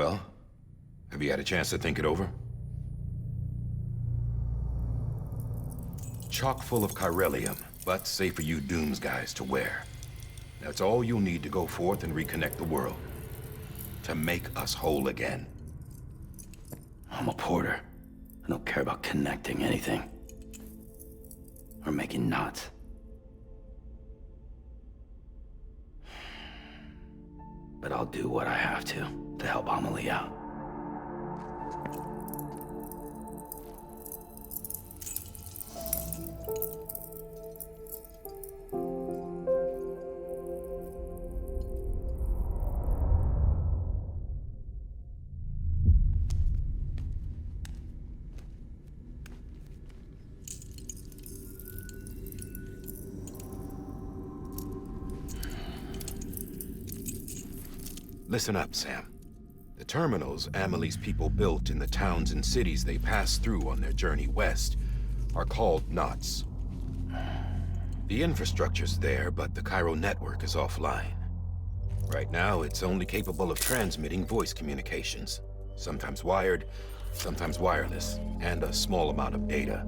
Well, have you had a chance to think it over? Chock full of chiralium, but safe for you Dooms guys to wear. That's all you'll need to go forth and reconnect the world. To make us whole again. I'm a porter. I don't care about connecting anything. Or making knots. But I'll do what I have to help Amelie out. Listen up, Sam. The terminals Amelie's people built in the towns and cities they passed through on their journey west are called knots. The infrastructure's there, but the Cairo network is offline. Right now, it's only capable of transmitting voice communications, sometimes wired, sometimes wireless, and a small amount of data.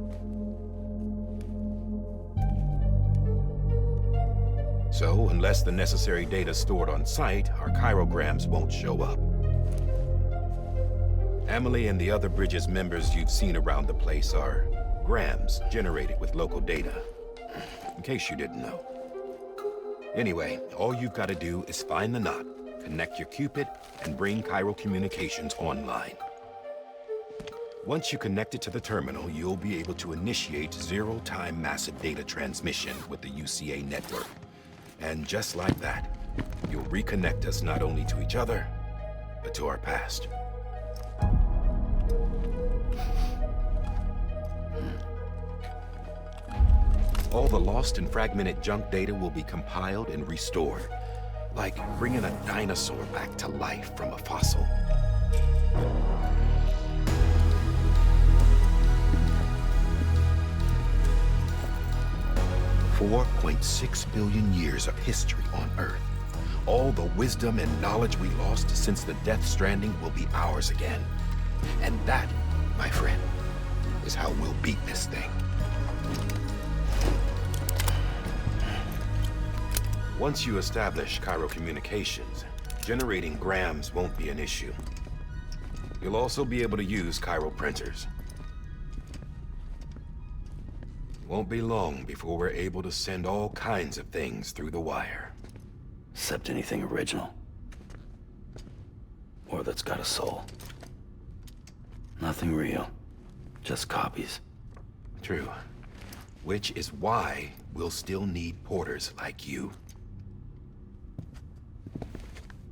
So, unless the necessary data's stored on site, our chirograms won't show up. Amelie and the other Bridges members you've seen around the place are grams generated with local data. In case you didn't know. Anyway, all you've got to do is find the knot, connect your Cupid, and bring Cairo communications online. Once you connect it to the terminal, you'll be able to initiate zero-time massive data transmission with the UCA network. And just like that, you'll reconnect us not only to each other, but to our past. All the lost and fragmented junk data will be compiled and restored, like bringing a dinosaur back to life from a fossil. 4.6 billion years of history on Earth. All the wisdom and knowledge we lost since the Death Stranding will be ours again. And that, my friend, is how we'll beat this thing. Once you establish Cairo communications, generating grams won't be an issue. You'll also be able to use Cairo printers. Won't be long before we're able to send all kinds of things through the wire. Except anything original. Or that's got a soul. Nothing real. Just copies. True. Which is why we'll still need porters like you.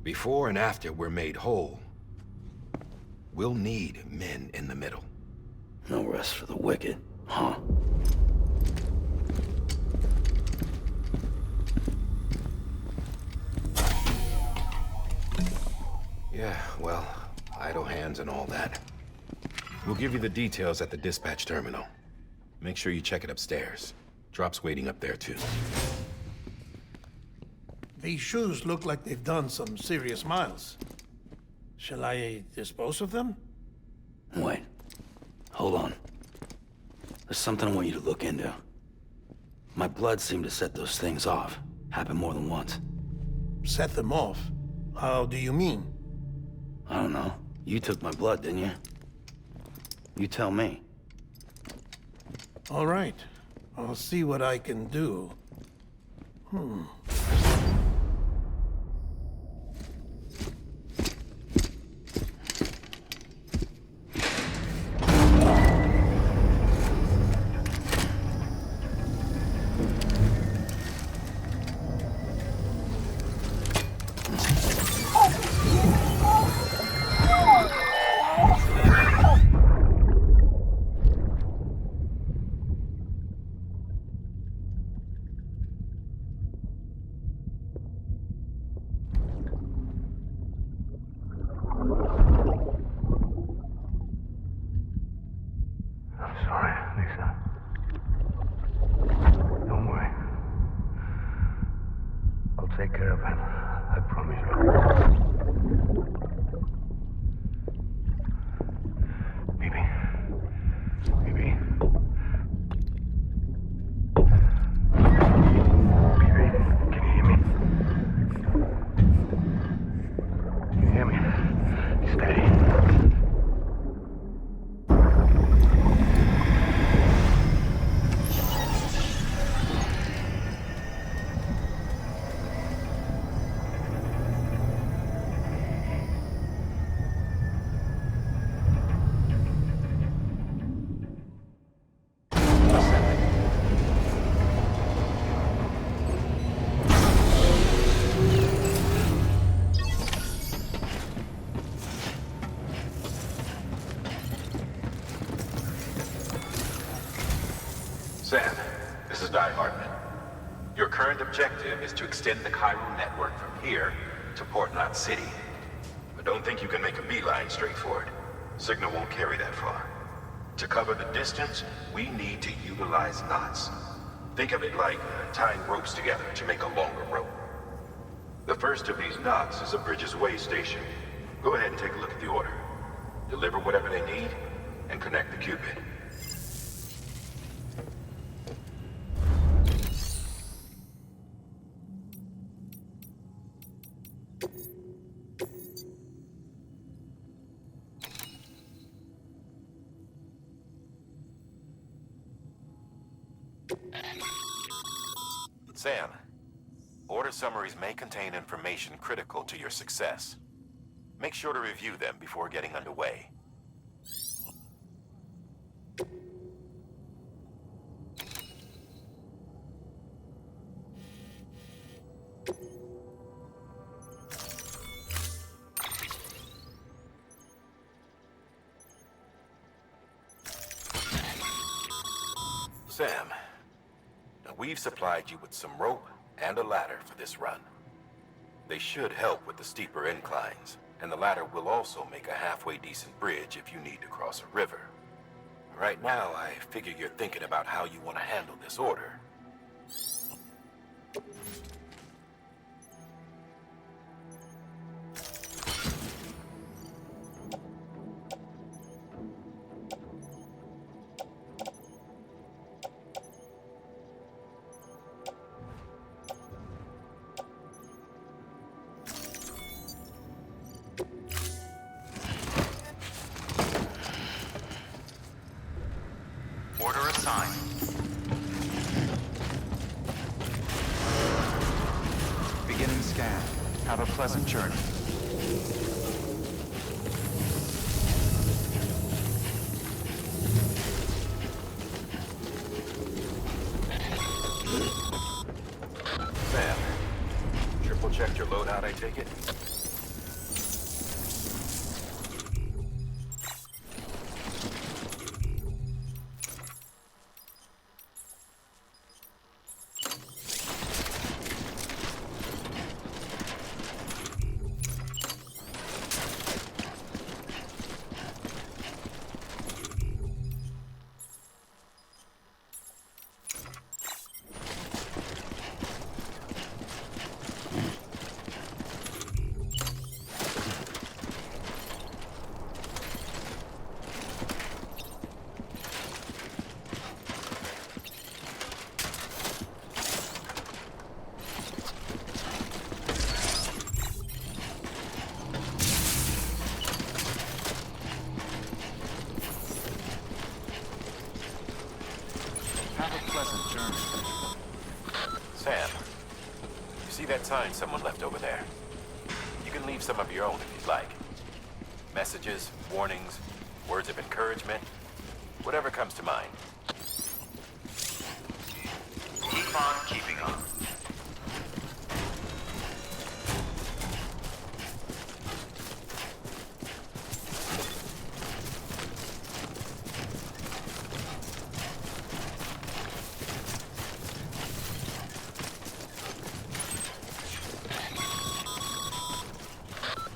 Before and after we're made whole, we'll need men in the middle. No rest for the wicked, huh? Yeah, well, idle hands and all that. We'll give you the details at the dispatch terminal. Make sure you check it upstairs. Drop's waiting up there, too. These shoes look like they've done some serious miles. Shall I dispose of them? Wait. Hold on. There's something I want you to look into. My blood seemed to set those things off. Happened more than once. Set them off? How do you mean? I don't know. You took my blood, didn't you? You tell me. All right. I'll see what I can do. Take care of him. I promise you. Baby. Baby, can you hear me? Can you hear me? Steady. Sam, this is Di Hartman. Your current objective is to extend the chiral network from here to Port Knot City. But don't think you can make a beeline straight for it. Signal won't carry that far. To cover the distance, we need to utilize knots. Think of it like tying ropes together to make a longer rope. The first of these knots is a Bridges way station. Go ahead and take a look at the order. Deliver whatever they need, and connect the Cupid. Sam, order summaries may contain information critical to your success. Make sure to review them before getting underway. Sam, now we've supplied you with some rope and a ladder for this run. They should help with the steeper inclines, and the ladder will also make a halfway decent bridge if you need to cross a river. Right now, I figure you're thinking about how you want to handle this order. Order assigned. Beginning scan. Have a pleasant journey. Sam, triple checked your loadout, I take it? Sam, you see that sign someone left over there? You can leave some of your own if you'd like. Messages, warnings, words of encouragement, whatever comes to mind. Keep on keeping on.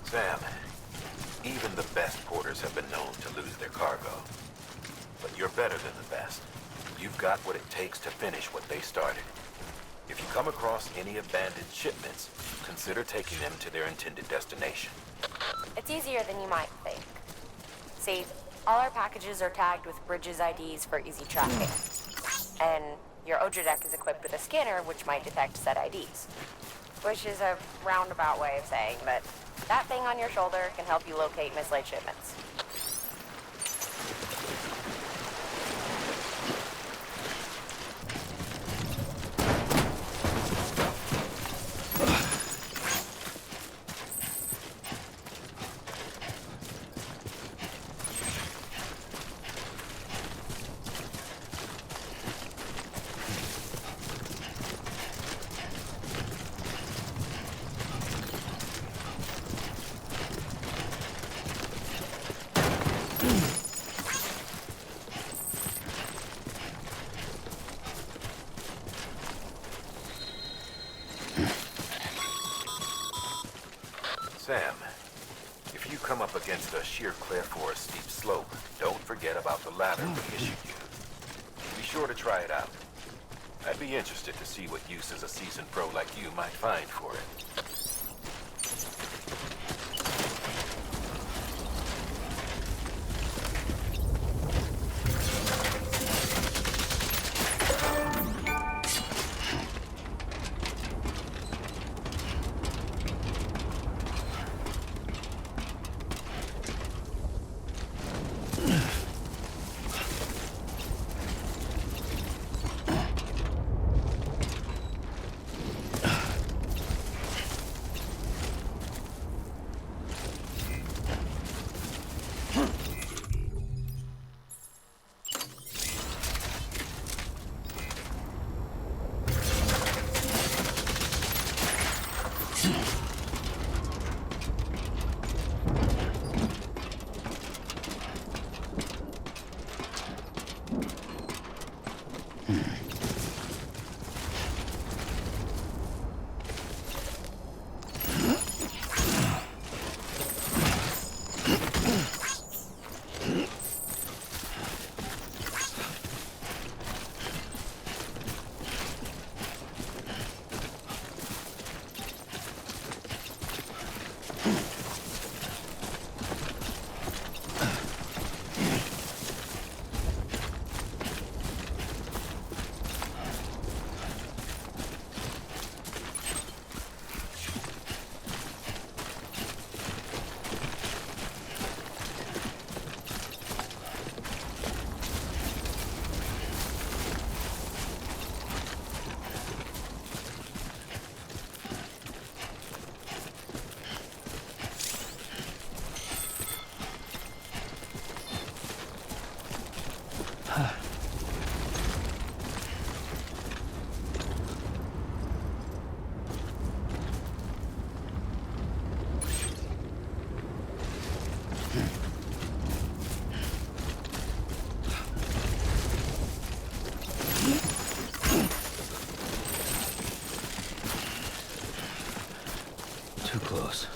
Sam, even the best porters have been known to lose their cargo. But you're better than the best. You've got what it takes to finish what they started. If you come across any abandoned shipments, consider taking them to their intended destination. It's easier than you might think. See, All our packages are tagged with Bridges IDs for easy tracking. And your Odra deck is equipped with a scanner which might detect said IDs. Which is a roundabout way of saying that that thing on your shoulder can help you locate mislaid shipments. Sam, if you come up against a sheer cliff or a steep slope, don't forget about the ladder we issued you. Be sure to try it out. I'd be interested to see what uses a seasoned pro like you might find for it. Too close.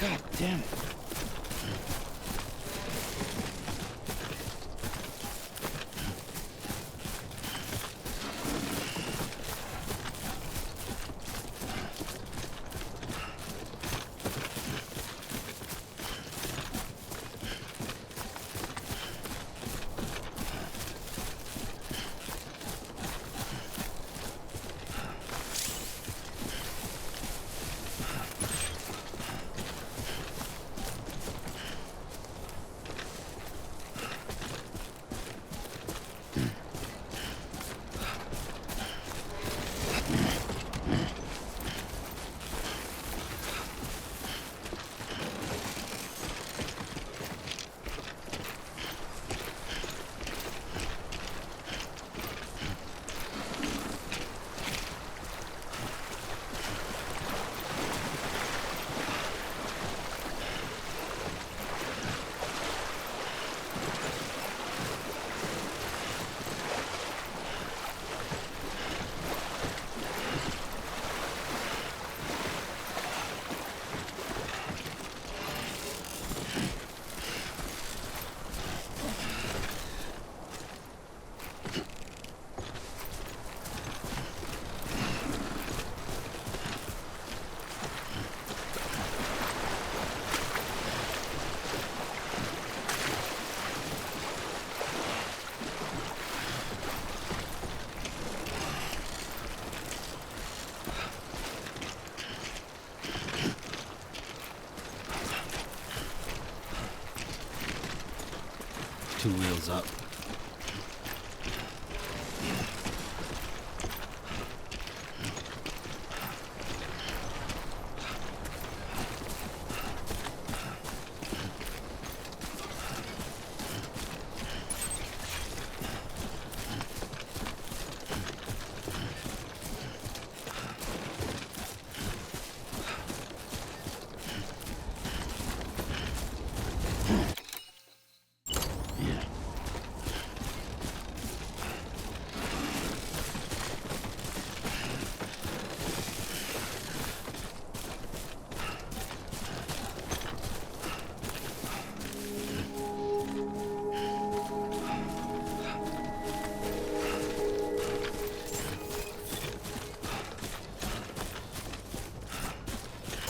God damn it. 2 wheels up.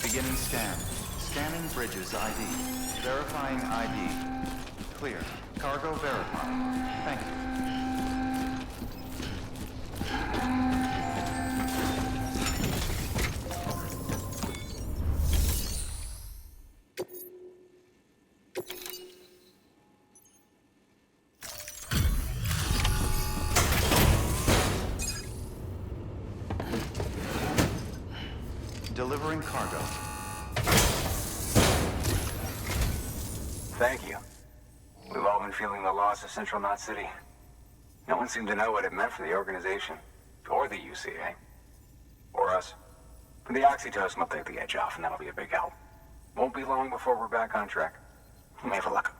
Beginning scan. Scanning bridges ID. Verifying ID. Clear. Cargo verified. Thank you. Delivering cargo. Thank you. We've all been feeling the loss of Central Knot City. No one seemed to know what it meant for the organization, or the UCA, or us. But the oxytocin will take the edge off, and that'll be a big help. Won't be long before we're back on track. We may have a luck.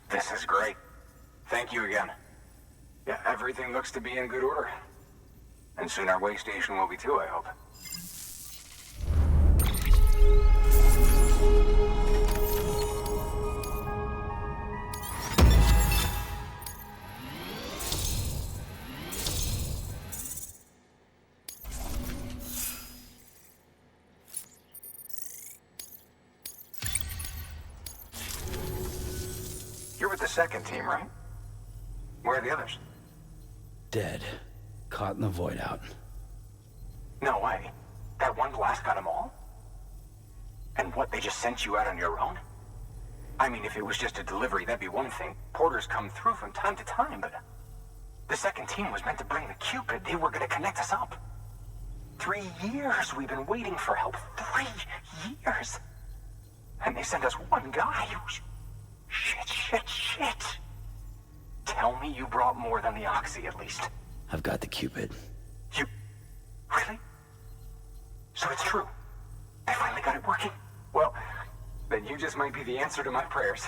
This is great. Thank you again. Yeah, everything looks to be in good order. And soon our way station will be too, I hope. You're with the second team, right? Where are the others? Dead. Caught in the void out. No way. That one blast got them all? And what, they just sent you out on your own? I mean, if it was just a delivery, that'd be one thing. Porters come through from time to time, but... The second team was meant to bring the Cupid. They were gonna connect us up. 3 years we've been waiting for help. 3 years! And they sent us one guy. Shit. Tell me you brought more than the Oxy, at least. I've got the Cupid. You... Really? So it's true. I finally got it working. Well, then you just might be the answer to my prayers.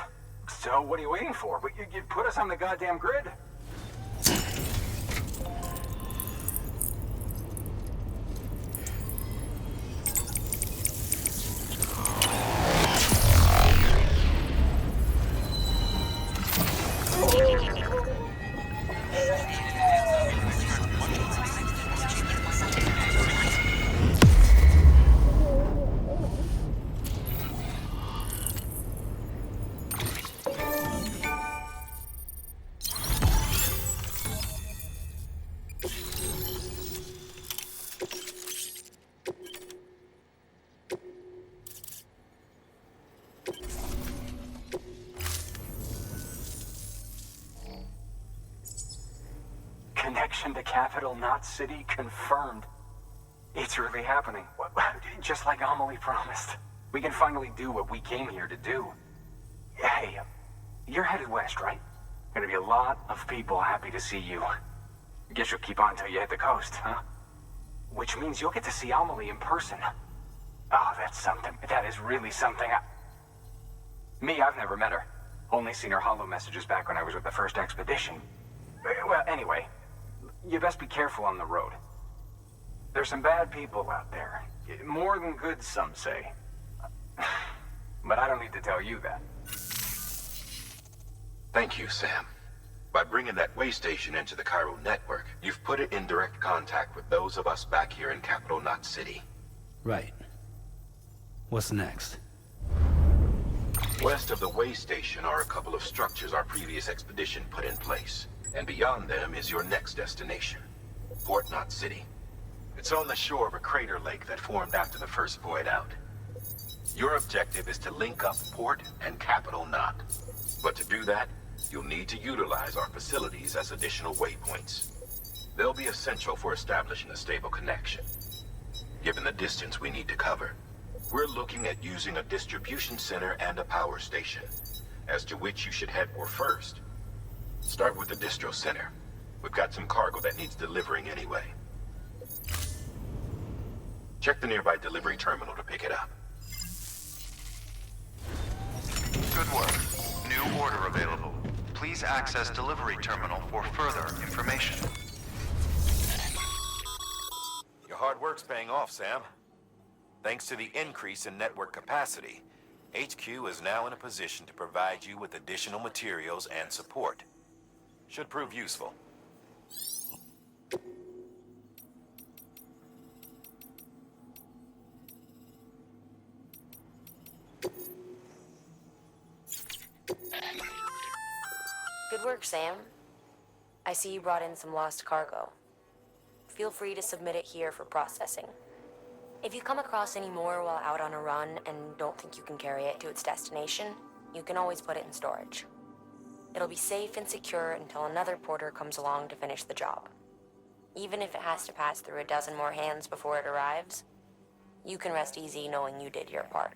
So what are you waiting for? You put us on the goddamn grid. Connection to Capital Knot City confirmed. It's really happening. Just like Amelie promised. We can finally do what we came here to do. Hey, you're headed west, right? Gonna be a lot of people happy to see you. Guess you'll keep on till you hit the coast, huh? Which means you'll get to see Amelie in person. Oh, that's something. That is really something. I've never met her. Only seen her holo messages back when I was with the first expedition. Well, anyway, you best be careful on the road. There's some bad people out there. More than good, some say. But I don't need to tell you that. Thank you, Sam. By bringing that way station into the Cairo network, you've put it in direct contact with those of us back here in Capital Knot City. Right. What's next? West of the way station are a couple of structures our previous expedition put in place. And beyond them is your next destination, Port Knot City. It's on the shore of a crater lake that formed after the first void out. Your objective is to link up Port and Capital Knot. But to do that, you'll need to utilize our facilities as additional waypoints. They'll be essential for establishing a stable connection. Given the distance we need to cover, we're looking at using a distribution center and a power station, as to which you should head for first. Start with the distro center. We've got some cargo that needs delivering anyway. Check the nearby delivery terminal to pick it up. Good work. New order available. Please access delivery terminal for further information. Your hard work's paying off, Sam. Thanks to the increase in network capacity, HQ is now in a position to provide you with additional materials and support. Should prove useful. Good work, Sam. I see you brought in some lost cargo. Feel free to submit it here for processing. If you come across any more while out on a run and don't think you can carry it to its destination, you can always put it in storage. It'll be safe and secure until another porter comes along to finish the job. Even if it has to pass through a dozen more hands before it arrives, you can rest easy knowing you did your part.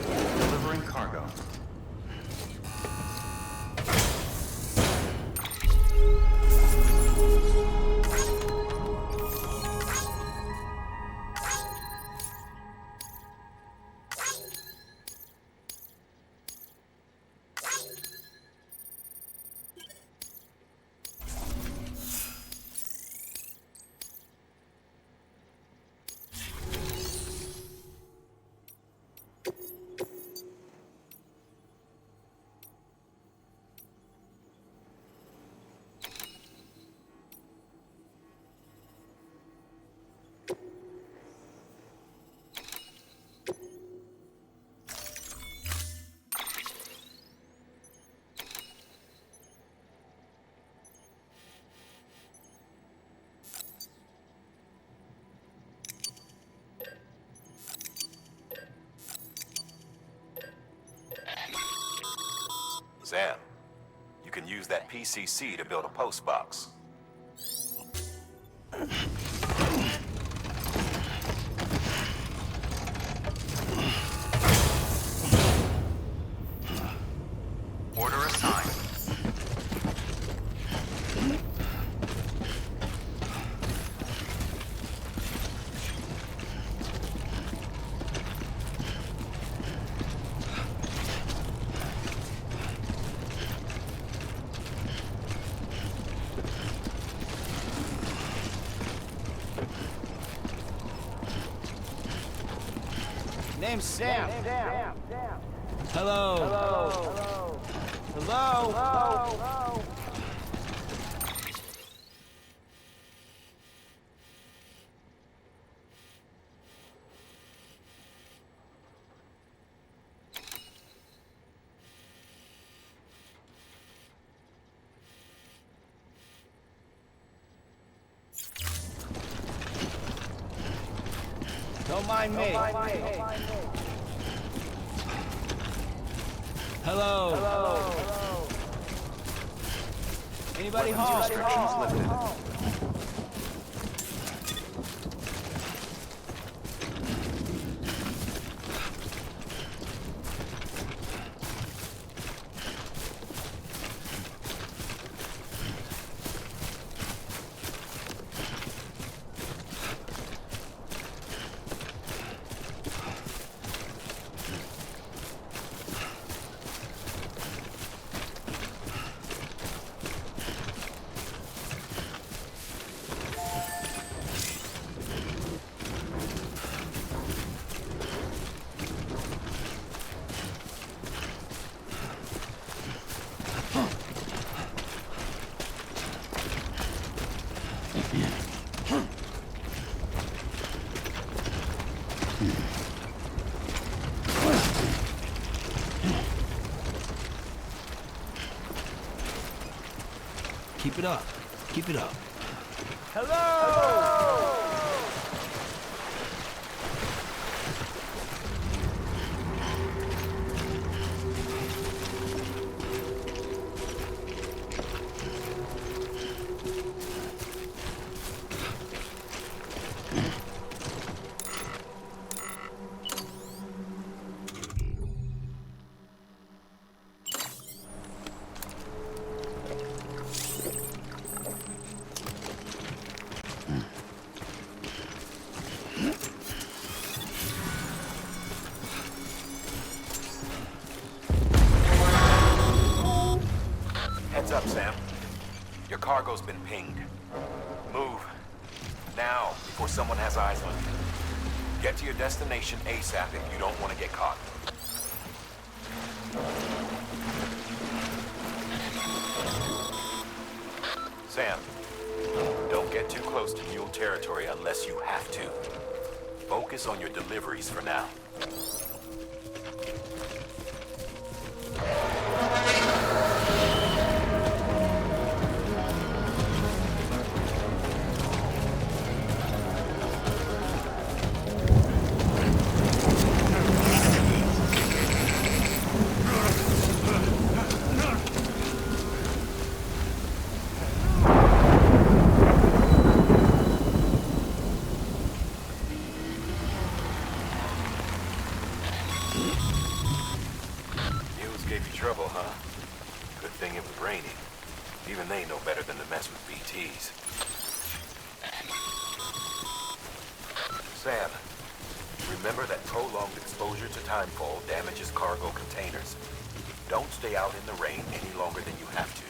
Delivering cargo. Sam, you can use that PCC to build a post box. Order assigned. Name's Sam. Hello. Hello. Don't mind me. Hello. Anybody home? Restrictions lifted. Keep it up. Keep it up. Heads up, Sam. Your cargo's been pinged. Move. Now, before someone has eyes on you. Get to your destination ASAP if you don't want to get caught. Sam, don't get too close to mule territory unless you have to. Focus on your deliveries for now. Mules gave you trouble, huh? Good thing it was raining. Even they know better than to mess with BTs. Sam, remember that prolonged exposure to timefall damages cargo containers. Don't stay out in the rain any longer than you have to.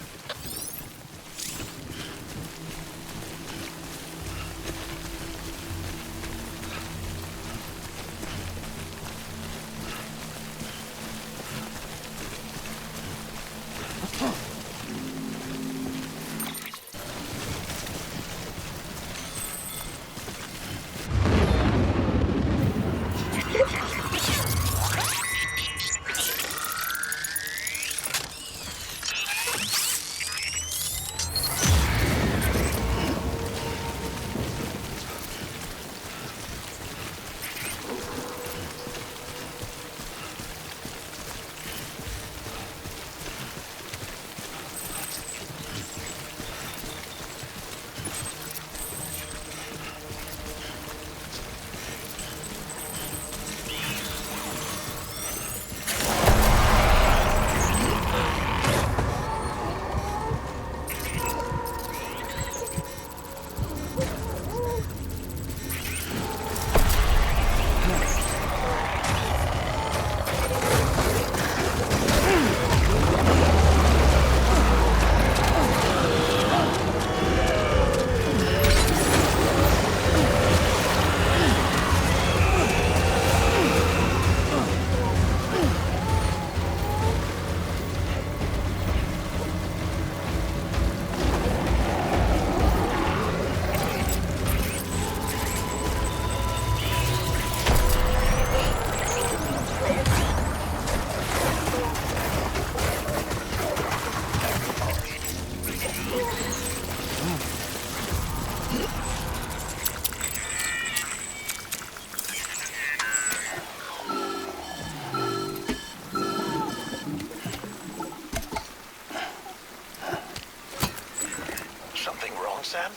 Sam?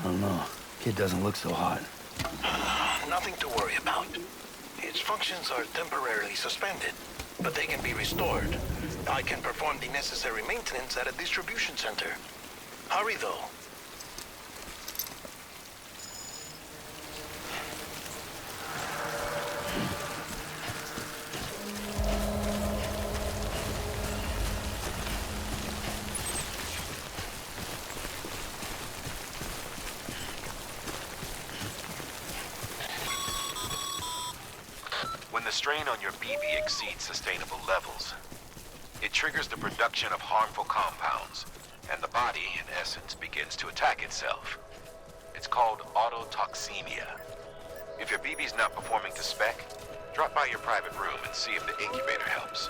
I don't know. Kid doesn't look so hot. Nothing to worry about. Its functions are temporarily suspended, but they can be restored. I can perform the necessary maintenance at a distribution center. Hurry, though. When the strain on your BB exceeds sustainable levels, it triggers the production of harmful compounds, and the body, in essence, begins to attack itself. It's called autotoxemia. If your BB's not performing to spec, drop by your private room and see if the incubator helps.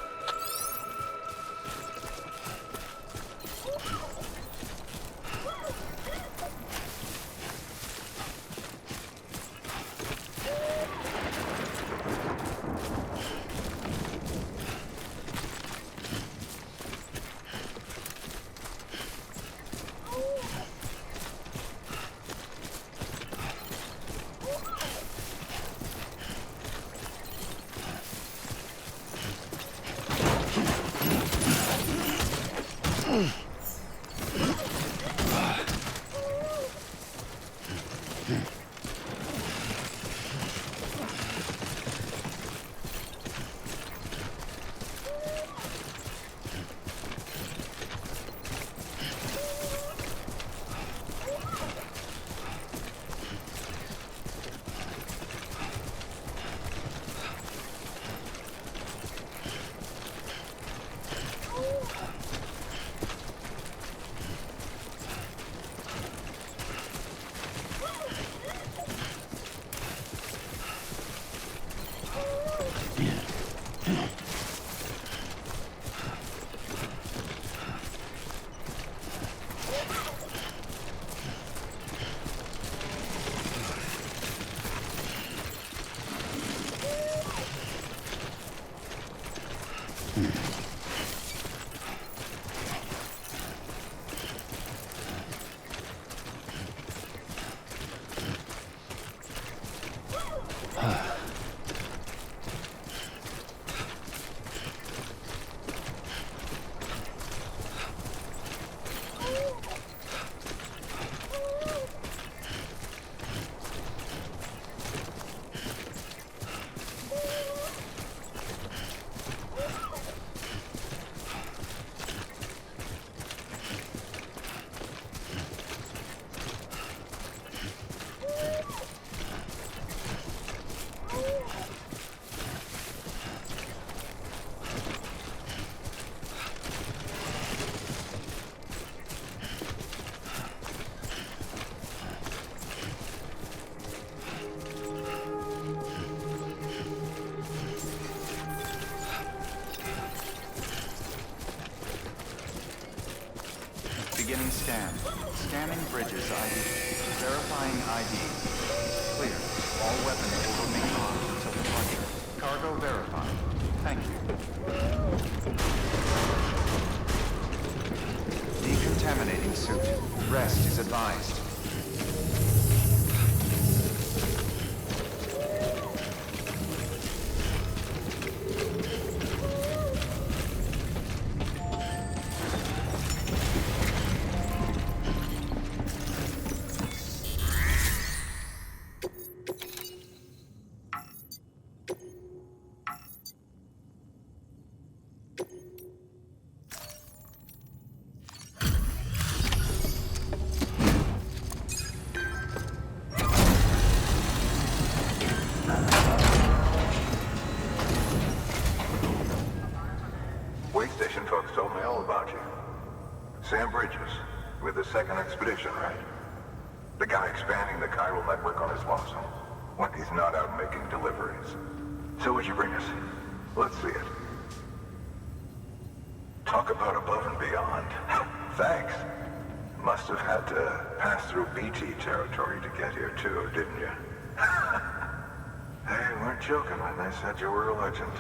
Beginning scan. Scanning bridges ID. Verifying ID. Clear. All weapons will remain armed until departure. Cargo verified. Thank you. Decontaminating suit. Rest is advised. Way station folks told me all about you. Sam Bridges, with the second expedition, right? The guy expanding the chiral network on his lonesome, when he's not out making deliveries. So what'd you bring us? Let's see it. Talk about above and beyond. Thanks. Must have had to pass through BT territory to get here too, didn't you? They weren't joking when they said you were a legend.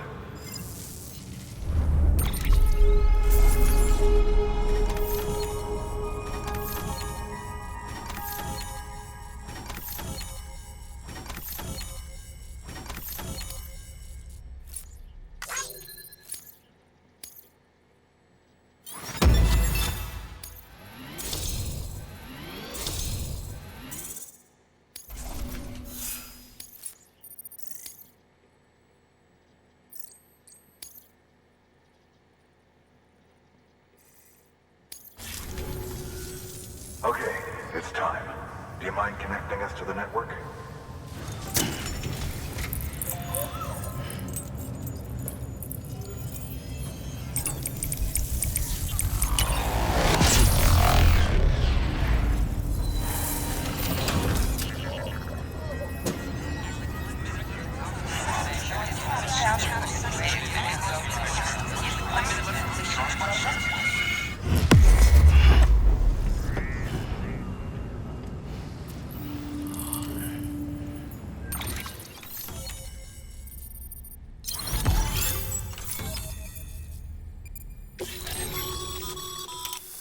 Okay, it's time. Do you mind connecting us to the network?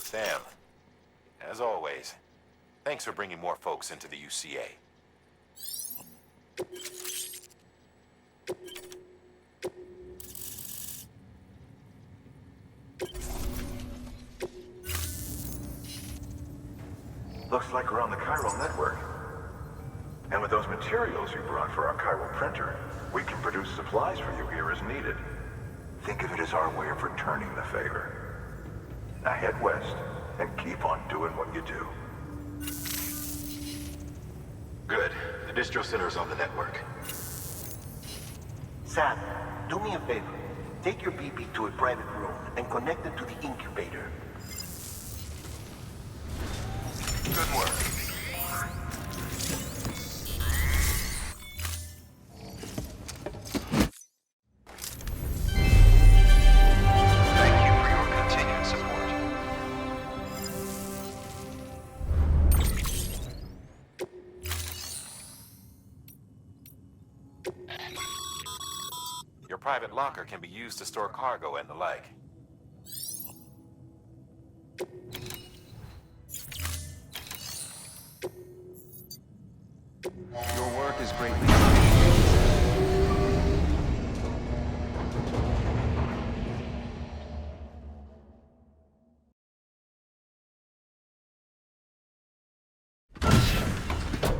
Sam, as always, thanks for bringing more folks into the UCA. Looks like we're on the chiral network. And with those materials you brought for our chiral printer, we can produce supplies for you here as needed. Think of it as our way of returning the favor. Now head west and keep on doing what you do. Good. The distro center's on the network. Sam, do me a favor. Take your BB to a private room and connect it to the incubator. Good work. Thank you for your continued support. Your private locker can be used to store cargo and the like. Your work is greatly appreciated.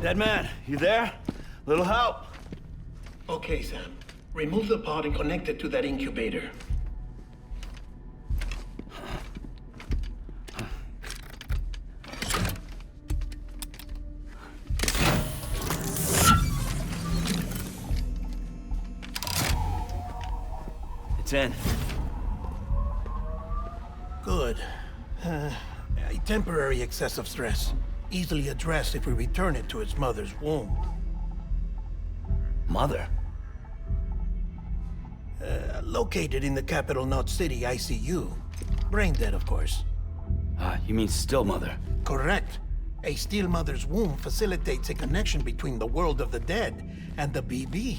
Dead man, you there? Little help? Okay, Sam. Remove the pod and connect it to that incubator. It's in. Good. A temporary excessive stress. Easily addressed if we return it to its mother's womb. Mother? Located in the capital Knot City ICU. Brain dead, of course. You mean Still Mother? Correct. A Steel Mother's womb facilitates a connection between the world of the dead and the BB.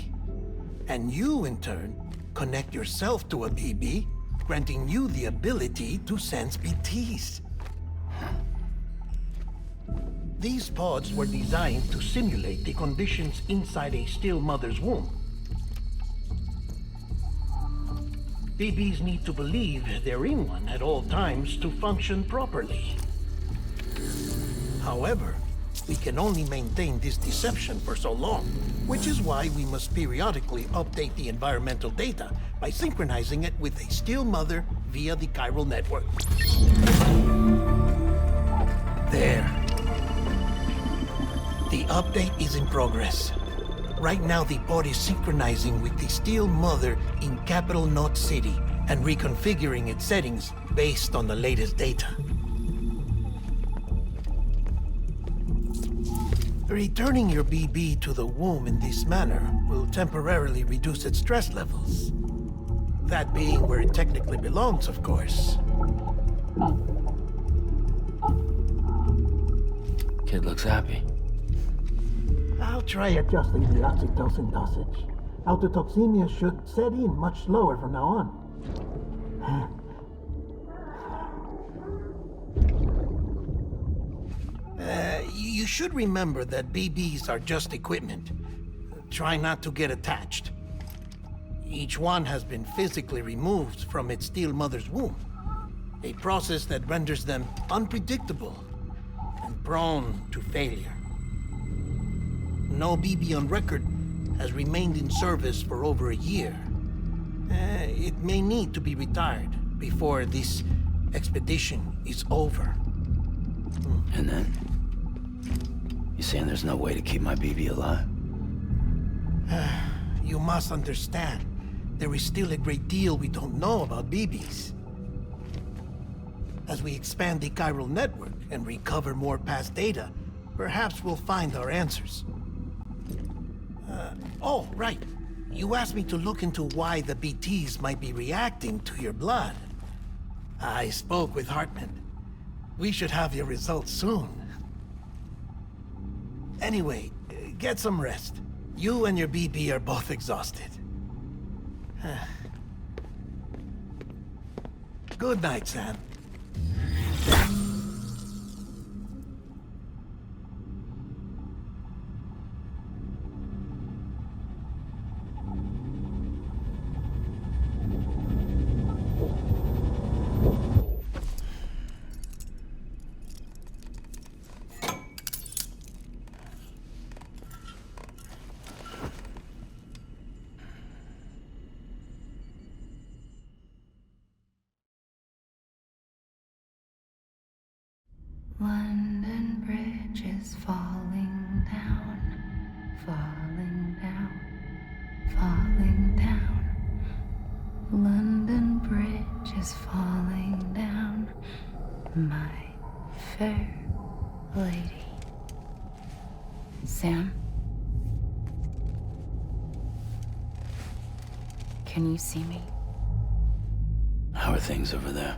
And you, in turn, connect yourself to a BB, granting you the ability to sense BTs. These pods were designed to simulate the conditions inside a Steel Mother's womb. BBs need to believe they're in one at all times to function properly. However, we can only maintain this deception for so long, which is why we must periodically update the environmental data by synchronizing it with a Steel Mother via the chiral network. There. The update is in progress. Right now, the pod is synchronizing with the Steel Mother in Capital Knot City and reconfiguring its settings based on the latest data. Returning your BB to the womb in this manner will temporarily reduce its stress levels. That being where it technically belongs, of course. Kid looks happy. I'll try adjusting the oxytocin dosage. Autotoxemia should set in much slower from now on. You should remember that BBs are just equipment. Try not to get attached. Each one has been physically removed from its Steel Mother's womb. A process that renders them unpredictable and prone to failure. No BB on record has remained in service for over a year. It may need to be retired before this expedition is over. And then? You saying there's no way to keep my BB alive? You must understand, there is still a great deal we don't know about BBs. As we expand the chiral network and recover more past data, perhaps we'll find our answers. Oh, right. You asked me to look into why the BTs might be reacting to your blood. I spoke with Hartman. We should have your results soon. Anyway, get some rest. You and your BB are both exhausted. Good night, Sam. London Bridge is falling down, falling down, falling down. London Bridge is falling down, my fair lady. Sam? Can you see me? How are things over there?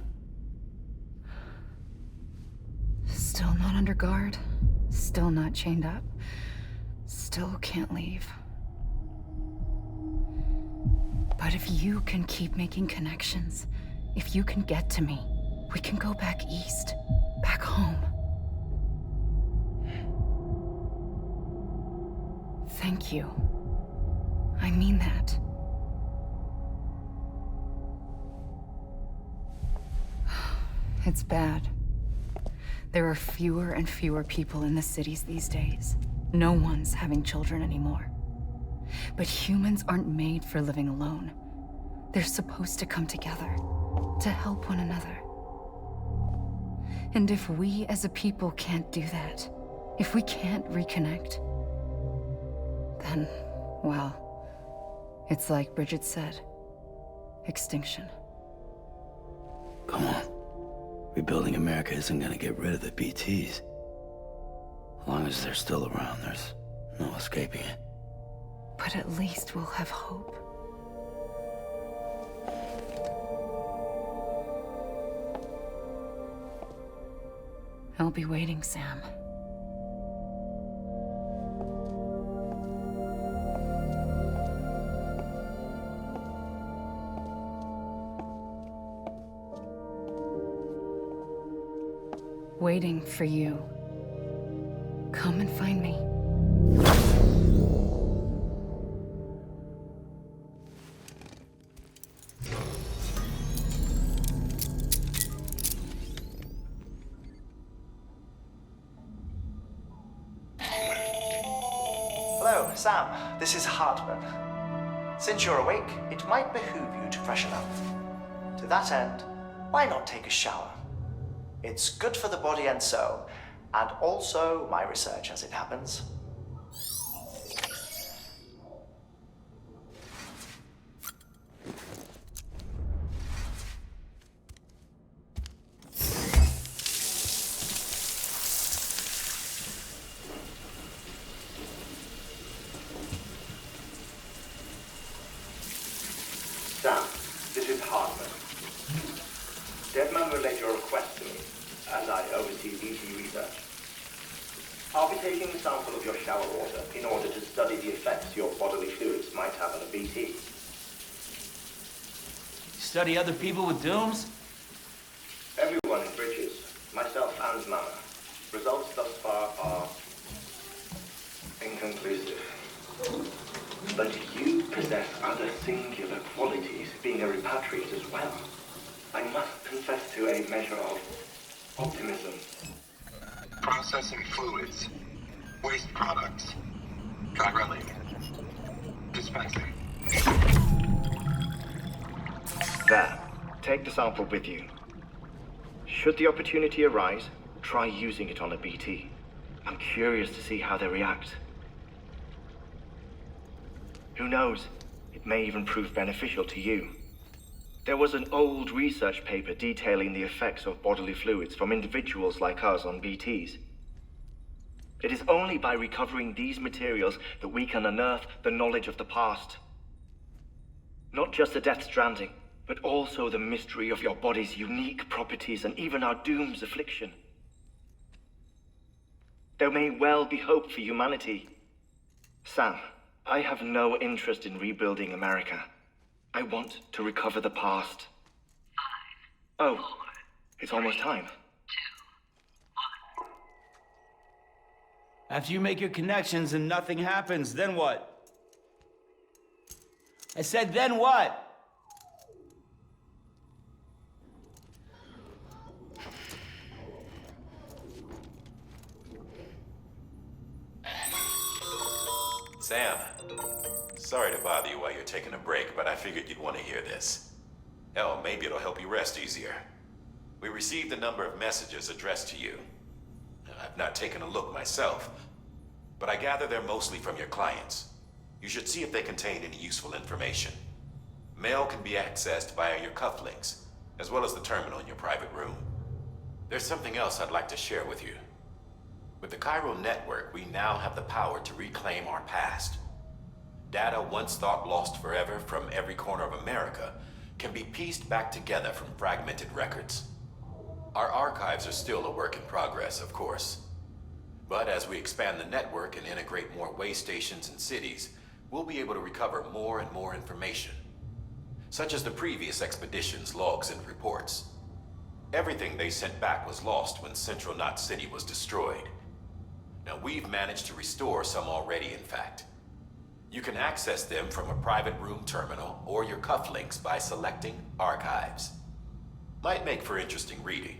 Still not under guard. Still not chained up. Still can't leave. But if you can keep making connections, if you can get to me, we can go back east. Back home. Thank you. I mean that. It's bad. There are fewer and fewer people in the cities these days. No one's having children anymore. But humans aren't made for living alone. They're supposed to come together, to help one another. And if we as a people can't do that, if we can't reconnect, then, well, it's like Bridget said, extinction. Come on. Rebuilding America isn't gonna get rid of the BTs. As long as they're still around, there's no escaping it. But at least we'll have hope. I'll be waiting, Sam. Waiting for you. Come and find me. Hello, Sam. This is Hartman. Since you're awake, it might behoove you to freshen up. To that end, why not take a shower? It's good for the body and soul, and also my research as it happens. Sam, this is Hartman. Deadman relayed your request to me, as I oversee BT research. I'll be taking a sample of your shower water in order to study the effects your bodily fluids might have on a BT. Study other people with dooms? Everyone in Bridges, myself and Mama. Results thus far are inconclusive. But you possess other singular qualities, being a repatriate as well. I must confess to a measure of optimism. Processing fluids. Waste products. Chirelli. Dispensing. There. Take the sample with you. Should the opportunity arise, try using it on a BT. I'm curious to see how they react. Who knows? It may even prove beneficial to you. There was an old research paper detailing the effects of bodily fluids from individuals like us on BTs. It is only by recovering these materials that we can unearth the knowledge of the past. Not just the Death Stranding, but also the mystery of your body's unique properties and even our doom's affliction. There may well be hope for humanity. Sam, I have no interest in rebuilding America. I want to recover the past. 5, 4, oh, it's almost time. 2, 1. After you make your connections and nothing happens, then what? I said, then what? Sam, sorry to bother you while you're taking a break, but I figured you'd want to hear this. Hell, maybe it'll help you rest easier. We received a number of messages addressed to you. I've not taken a look myself, but I gather they're mostly from your clients. You should see if they contain any useful information. Mail can be accessed via your cufflinks, as well as the terminal in your private room. There's something else I'd like to share with you. With the Chiral Network, we now have the power to reclaim our past. Data once thought lost forever from every corner of America can be pieced back together from fragmented records. Our archives are still a work in progress, of course. But as we expand the network and integrate more way stations and cities, we'll be able to recover more and more information, such as the previous expedition's logs and reports. Everything they sent back was lost when Central Knot City was destroyed. Now, we've managed to restore some already, in fact. You can access them from a private room terminal or your cufflinks by selecting Archives. Might make for interesting reading.